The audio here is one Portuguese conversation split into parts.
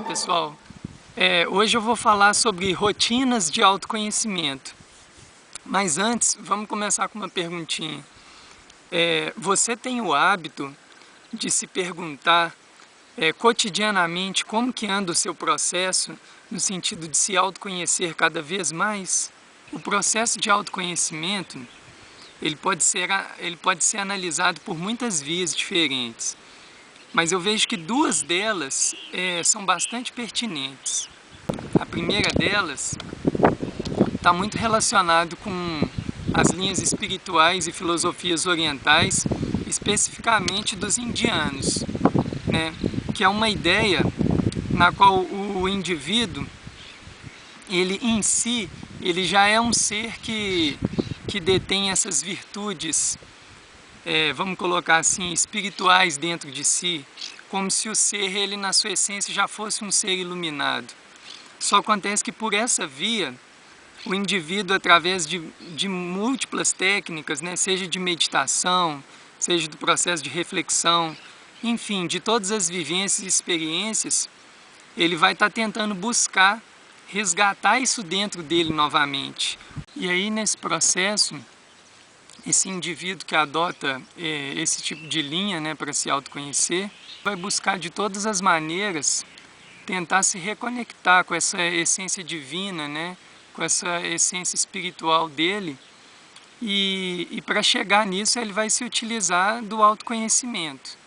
pessoal, hoje eu vou falar sobre rotinas de autoconhecimento. Mas antes, vamos começar com uma perguntinha. Você tem o hábito de se perguntar cotidianamente como que anda o seu processo no sentido de se autoconhecer cada vez mais? O processo de autoconhecimento ele pode ser analisado por muitas vias diferentes. Mas eu vejo que duas delas são bastante pertinentes. A primeira delas está muito relacionado com as linhas espirituais e filosofias orientais, especificamente dos indianos, né? Que é uma ideia na qual o indivíduo, ele em si, ele já é um ser que detém essas virtudes, vamos colocar assim, espirituais dentro de si, como se o ser, ele na sua essência já fosse um ser iluminado. Só acontece que por essa via, o indivíduo, através de múltiplas técnicas, né, seja de meditação, seja do processo de reflexão, enfim, de todas as vivências e experiências, ele vai estar tentando buscar resgatar isso dentro dele novamente. E aí, nesse processo, esse indivíduo que adota esse tipo de linha, né, para se autoconhecer, vai buscar de todas as maneiras tentar se reconectar com essa essência divina, né, com essa essência espiritual dele, e para chegar nisso ele vai se utilizar do autoconhecimento,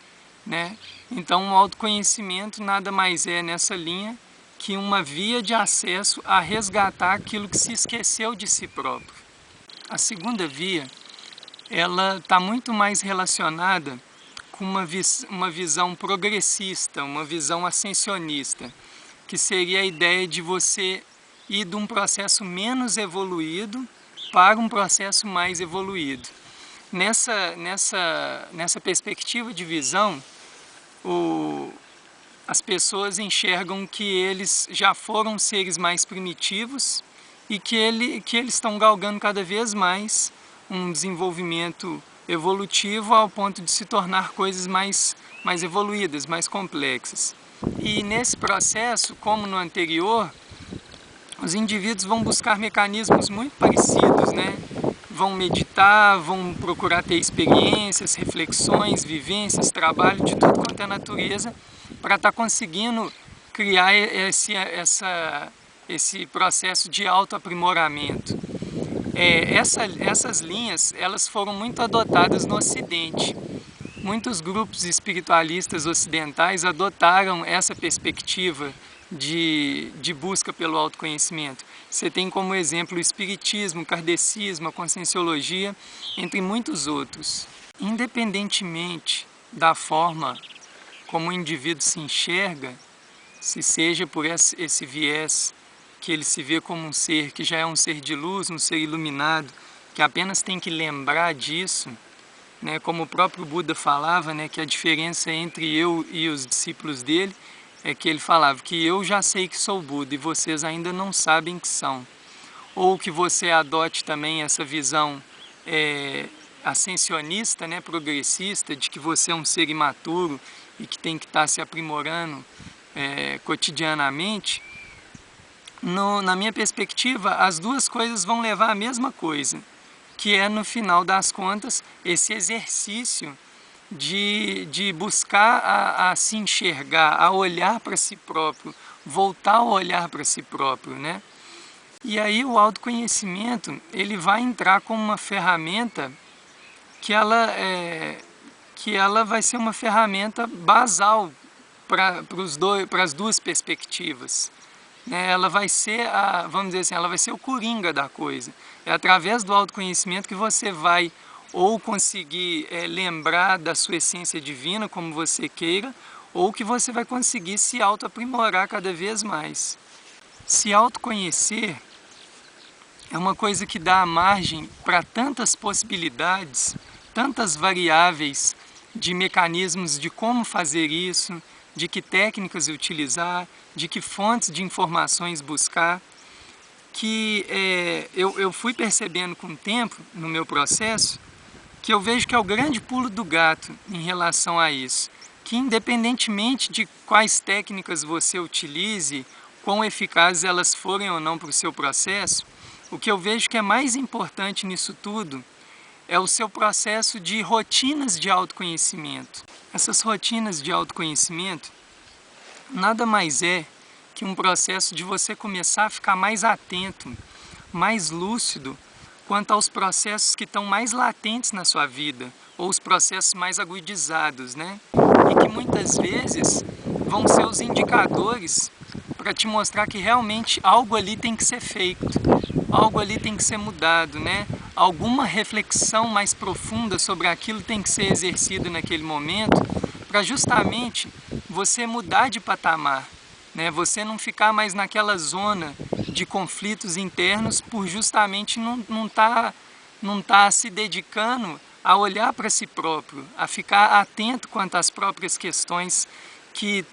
né? Então o autoconhecimento nada mais é nessa linha que uma via de acesso a resgatar aquilo que se esqueceu de si próprio. A segunda via, ela está muito mais relacionada com uma visão progressista, uma visão ascensionista, que seria a ideia de você ir de um processo menos evoluído para um processo mais evoluído. Nessa perspectiva de visão, as pessoas enxergam que eles já foram seres mais primitivos e que eles estão galgando cada vez mais um desenvolvimento evolutivo ao ponto de se tornar coisas mais evoluídas, mais complexas. E nesse processo, como no anterior, os indivíduos vão buscar mecanismos muito parecidos, né? Vão meditar, vão procurar ter experiências, reflexões, vivências, trabalho de tudo quanto é natureza, para estar conseguindo criar esse processo de autoaprimoramento. Essas linhas, elas foram muito adotadas no Ocidente. Muitos grupos espiritualistas ocidentais adotaram essa perspectiva de busca pelo autoconhecimento. Você tem como exemplo o espiritismo, o kardecismo, a conscienciologia, entre muitos outros. Independentemente da forma como o indivíduo se enxerga, se seja por esse viés que ele se vê como um ser que já é um ser de luz, um ser iluminado, que apenas tem que lembrar disso, né, como o próprio Buda falava, né, que a diferença entre eu e os discípulos dele é que ele falava que eu já sei que sou Buda e vocês ainda não sabem que são. Ou que você adote também essa visão ascensionista, né, progressista, de que você é um ser imaturo e que tem que estar se aprimorando cotidianamente. Na minha perspectiva, as duas coisas vão levar à mesma coisa, que é, no final das contas, esse exercício de buscar a se enxergar, a olhar para si próprio, voltar a olhar para si próprio, né? E aí o autoconhecimento, ele vai entrar como uma ferramenta que ela vai ser uma ferramenta basal para as duas perspectivas. Ela vai ser, vamos dizer assim, ela vai ser o coringa da coisa. É através do autoconhecimento que você vai ou conseguir lembrar da sua essência divina, como você queira, ou que você vai conseguir se autoaprimorar cada vez mais. Se autoconhecer é uma coisa que dá margem para tantas possibilidades, tantas variáveis de mecanismos de como fazer isso, de que técnicas utilizar, de que fontes de informações buscar, que eu fui percebendo com o tempo, no meu processo, que eu vejo que é o grande pulo do gato em relação a isso, que independentemente de quais técnicas você utilize, quão eficazes elas forem ou não para o seu processo, o que eu vejo que é mais importante nisso tudo é o seu processo de rotinas de autoconhecimento. Essas rotinas de autoconhecimento nada mais é que um processo de você começar a ficar mais atento, mais lúcido quanto aos processos que estão mais latentes na sua vida, ou os processos mais agudizados, né? E que muitas vezes vão ser os indicadores para te mostrar que realmente algo ali tem que ser feito, algo ali tem que ser mudado, né? Alguma reflexão mais profunda sobre aquilo tem que ser exercida naquele momento, para justamente você mudar de patamar, né? Você não ficar mais naquela zona de conflitos internos por justamente não tá se dedicando a olhar para si próprio, a ficar atento quanto às próprias questões que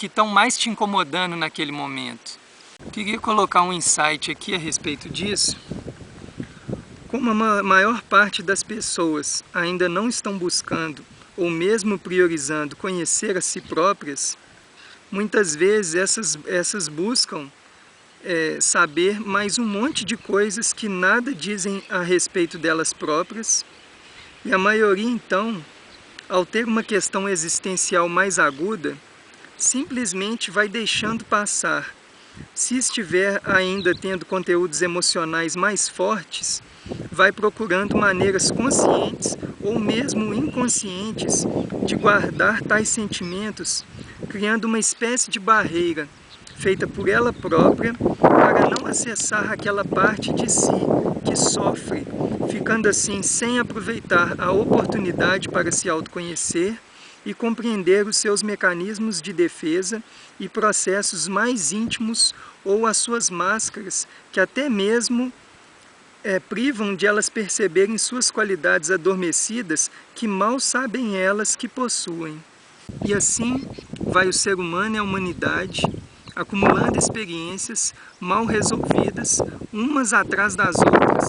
estão mais te incomodando naquele momento. Queria colocar um insight aqui a respeito disso. Como a maior parte das pessoas ainda não estão buscando ou mesmo priorizando conhecer a si próprias, muitas vezes essas buscam saber mais um monte de coisas que nada dizem a respeito delas próprias, e a maioria então, ao ter uma questão existencial mais aguda, simplesmente vai deixando passar. Se estiver ainda tendo conteúdos emocionais mais fortes, vai procurando maneiras conscientes ou mesmo inconscientes de guardar tais sentimentos, criando uma espécie de barreira feita por ela própria para não acessar aquela parte de si que sofre, ficando assim sem aproveitar a oportunidade para se autoconhecer e compreender os seus mecanismos de defesa e processos mais íntimos ou as suas máscaras que até mesmo privam de elas perceberem suas qualidades adormecidas que mal sabem elas que possuem. E assim vai o ser humano e a humanidade acumulando experiências mal resolvidas, umas atrás das outras,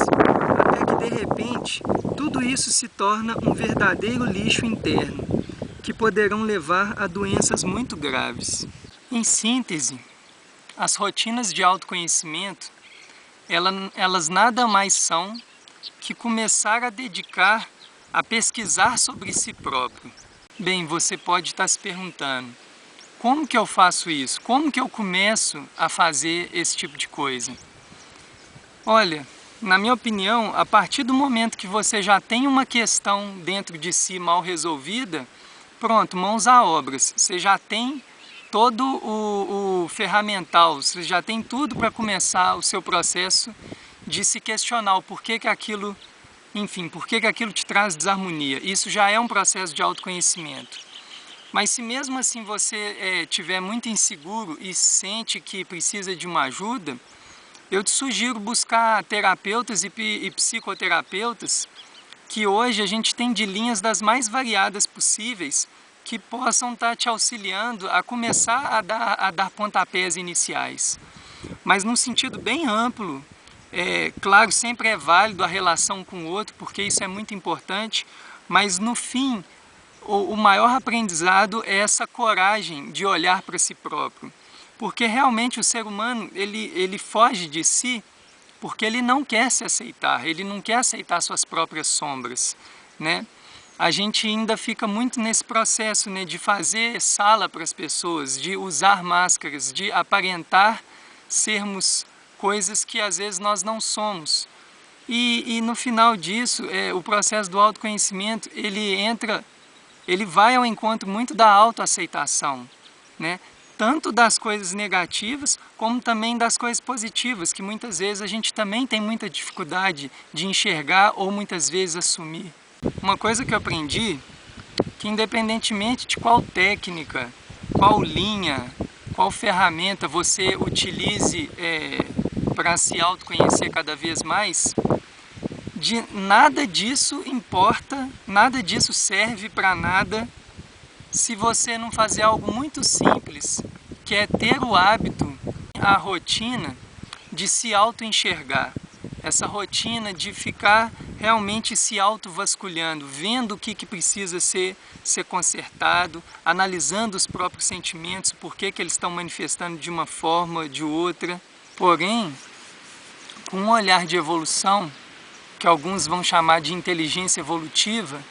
até que de repente tudo isso se torna um verdadeiro lixo interno, que poderão levar a doenças muito graves. Em síntese, as rotinas de autoconhecimento, elas nada mais são que começar a dedicar a pesquisar sobre si próprio. Bem, você pode estar se perguntando, como que eu faço isso? Como que eu começo a fazer esse tipo de coisa? Olha, na minha opinião, a partir do momento que você já tem uma questão dentro de si mal resolvida, pronto, mãos à obras. Você já tem todo o ferramental, você já tem tudo para começar o seu processo de se questionar o porquê que aquilo, enfim, porquê que aquilo te traz desarmonia. Isso já é um processo de autoconhecimento. Mas se mesmo assim você estiver muito inseguro e sente que precisa de uma ajuda, eu te sugiro buscar terapeutas e psicoterapeutas, que hoje a gente tem de linhas das mais variadas possíveis, que possam estar te auxiliando a começar a dar pontapés iniciais. Mas num sentido bem amplo, claro, sempre é válido a relação com o outro, porque isso é muito importante, mas no fim, o maior aprendizado é essa coragem de olhar para si próprio. Porque realmente o ser humano, ele foge de si porque ele não quer se aceitar, ele não quer aceitar suas próprias sombras, né? A gente ainda fica muito nesse processo, né, de fazer sala para as pessoas, de usar máscaras, de aparentar sermos coisas que às vezes nós não somos. E no final disso, o processo do autoconhecimento, ele vai ao encontro muito da autoaceitação, né? Tanto das coisas negativas, como também das coisas positivas, que muitas vezes a gente também tem muita dificuldade de enxergar ou muitas vezes assumir. Uma coisa que eu aprendi, que independentemente de qual técnica, qual linha, qual ferramenta você utilize para se autoconhecer cada vez mais, nada disso importa, nada disso serve para nada se você não fazer algo muito simples, que é ter o hábito, a rotina de se auto-enxergar. Essa rotina de ficar realmente se autovasculhando, vendo o que precisa ser consertado, analisando os próprios sentimentos, por que eles estão manifestando de uma forma ou de outra. Porém, com um olhar de evolução, que alguns vão chamar de inteligência evolutiva,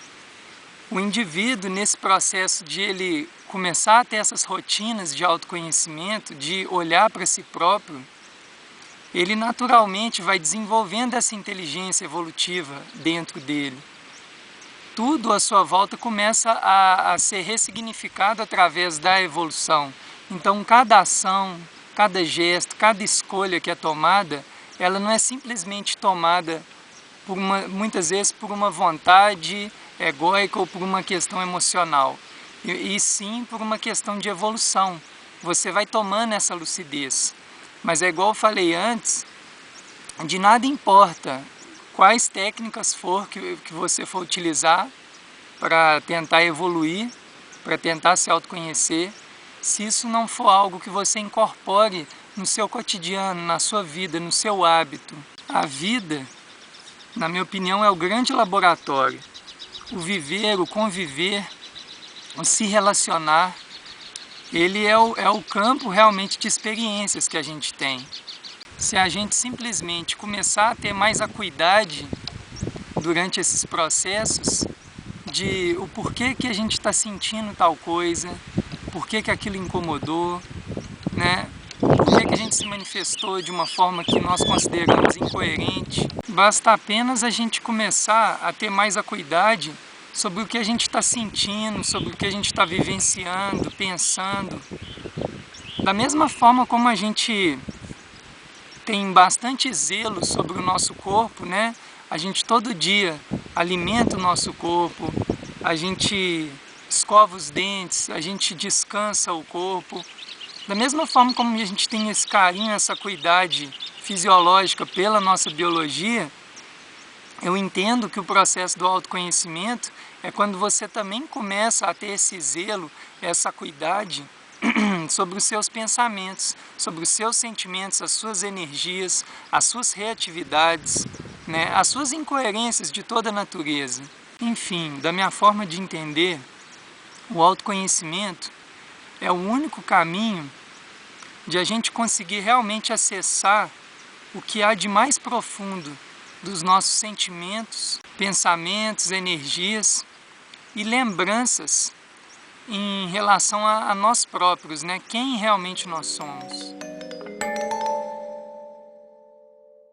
o indivíduo, nesse processo de ele começar a ter essas rotinas de autoconhecimento, de olhar para si próprio, ele naturalmente vai desenvolvendo essa inteligência evolutiva dentro dele. Tudo à sua volta começa a ser ressignificado através da evolução. Então, cada ação, cada gesto, cada escolha que é tomada, ela não é simplesmente tomada muitas vezes por uma vontade egóica ou por uma questão emocional, e sim por uma questão de evolução. Você vai tomando essa lucidez. Mas é igual eu falei antes, de nada importa quais técnicas que você for utilizar para tentar evoluir, para tentar se autoconhecer, se isso não for algo que você incorpore no seu cotidiano, na sua vida, no seu hábito. A vida, na minha opinião, é o grande laboratório. O viver, o conviver, o se relacionar, ele é o campo realmente de experiências que a gente tem. Se a gente simplesmente começar a ter mais acuidade durante esses processos de o porquê que a gente está sentindo tal coisa, porquê que aquilo incomodou, né? Porquê que a gente se manifestou de uma forma que nós consideramos incoerente. Basta apenas a gente começar a ter mais acuidade sobre o que a gente está sentindo, sobre o que a gente está vivenciando, pensando. Da mesma forma como a gente tem bastante zelo sobre o nosso corpo, né? A gente todo dia alimenta o nosso corpo, a gente escova os dentes, a gente descansa o corpo. Da mesma forma como a gente tem esse carinho, essa acuidade fisiológica pela nossa biologia, eu entendo que o processo do autoconhecimento é quando você também começa a ter esse zelo, essa acuidade sobre os seus pensamentos, sobre os seus sentimentos, as suas energias, as suas reatividades, né, as suas incoerências de toda a natureza. Enfim, da minha forma de entender, o autoconhecimento é o único caminho de a gente conseguir realmente acessar o que há de mais profundo dos nossos sentimentos, pensamentos, energias e lembranças em relação a nós próprios, né? Quem realmente nós somos.